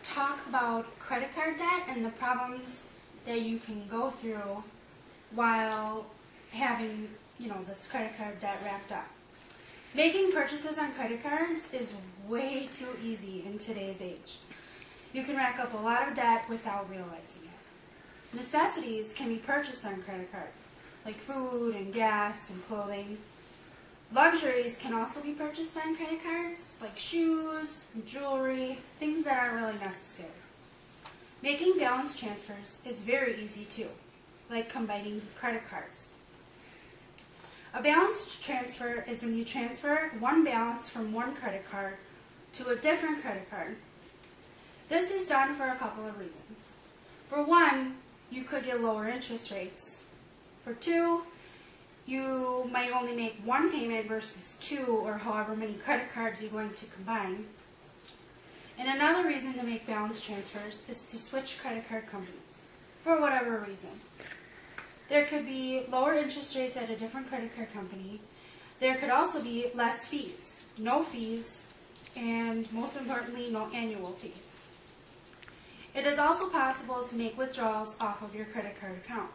talk about credit card debt and the problems that you can go through while having, this credit card debt wrapped up. Making purchases on credit cards is way too easy in today's age. You can rack up a lot of debt without realizing it. Necessities can be purchased on credit cards, like food and gas and clothing. Luxuries can also be purchased on credit cards, like shoes, jewelry, things that aren't really necessary. Making balance transfers is very easy too, like combining credit cards. A balance transfer is when you transfer one balance from one credit card to a different credit card. This is done for a couple of reasons. For one, you could get lower interest rates. For two, you might only make one payment versus two or however many credit cards you're going to combine. And another reason to make balance transfers is to switch credit card companies, for whatever reason. There could be lower interest rates at a different credit card company. There could also be less fees, no fees, and most importantly, no annual fees. It is also possible to make withdrawals off of your credit card account.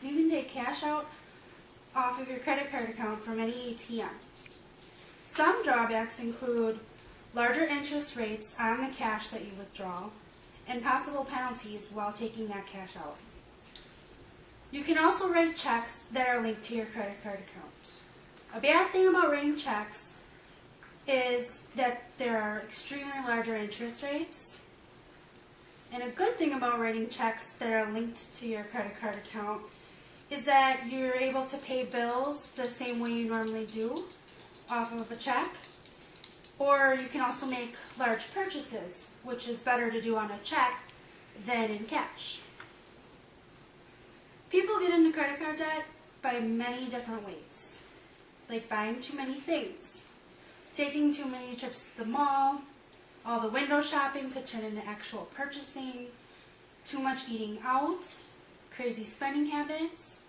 You can take cash out off of your credit card account from any ATM. Some drawbacks include larger interest rates on the cash that you withdraw and possible penalties while taking that cash out. You can also write checks that are linked to your credit card account. A bad thing about writing checks is that there are extremely larger interest rates. And a good thing about writing checks that are linked to your credit card account is that you're able to pay bills the same way you normally do off of a check. Or you can also make large purchases, which is better to do on a check than in cash. People get into credit card debt by many different ways, like buying too many things, taking too many trips to the mall, all the window shopping could turn into actual purchasing, too much eating out, crazy spending habits.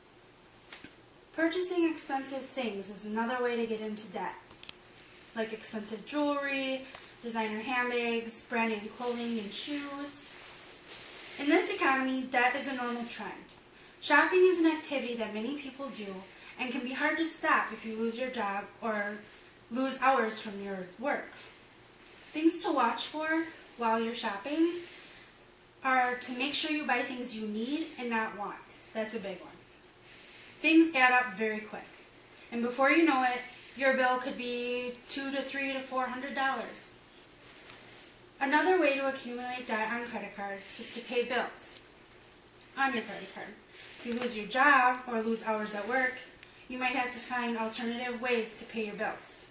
Purchasing expensive things is another way to get into debt, like expensive jewelry, designer handbags, brand name clothing and shoes. In this economy, debt is a normal trend. Shopping is an activity that many people do and can be hard to stop if you lose your job or lose hours from your work. Things to watch for while you're shopping are to make sure you buy things you need and not want. That's a big one. Things add up very quick, and before you know it, your bill could be $200 to $300 to $400. Another way to accumulate debt on credit cards is to pay bills on your credit card. If you lose your job or lose hours at work, you might have to find alternative ways to pay your bills.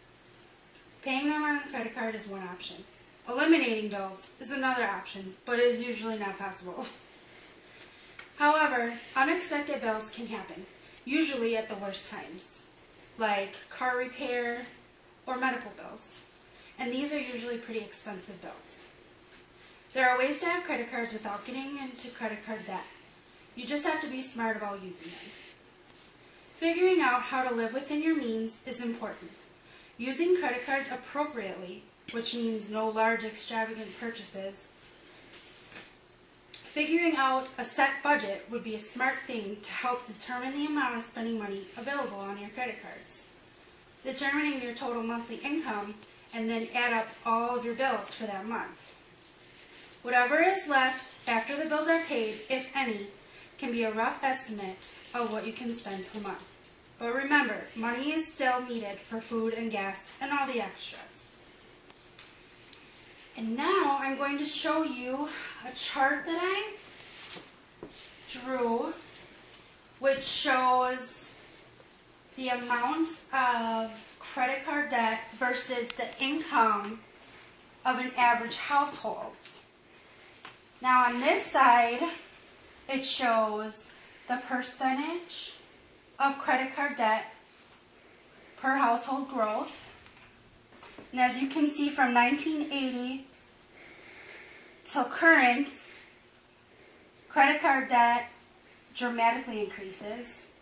Paying them on a credit card is one option. Eliminating bills is another option, but is usually not possible. However, unexpected bills can happen, usually at the worst times, like car repair or medical bills, and these are usually pretty expensive bills. There are ways to have credit cards without getting into credit card debt. You just have to be smart about using them. Figuring out how to live within your means is important. Using credit cards appropriately, which means no large extravagant purchases. Figuring out a set budget would be a smart thing to help determine the amount of spending money available on your credit cards. Determining your total monthly income and then add up all of your bills for that month. Whatever is left after the bills are paid, if any, can be a rough estimate of what you can spend per month. But remember, money is still needed for food and gas and all the extras. And now I'm going to show you a chart that I drew, which shows the amount of credit card debt versus the income of an average household. Now on this side, it shows the percentage of credit card debt per household growth. And as you can see, from 1980 till current, credit card debt dramatically increases,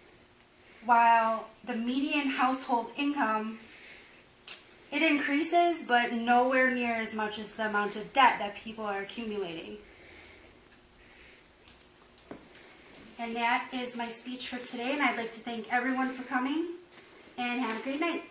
while the median household income It increases, but nowhere near as much as the amount of debt that people are accumulating. And that is my speech for today, and I'd like to thank everyone for coming, and have a great night.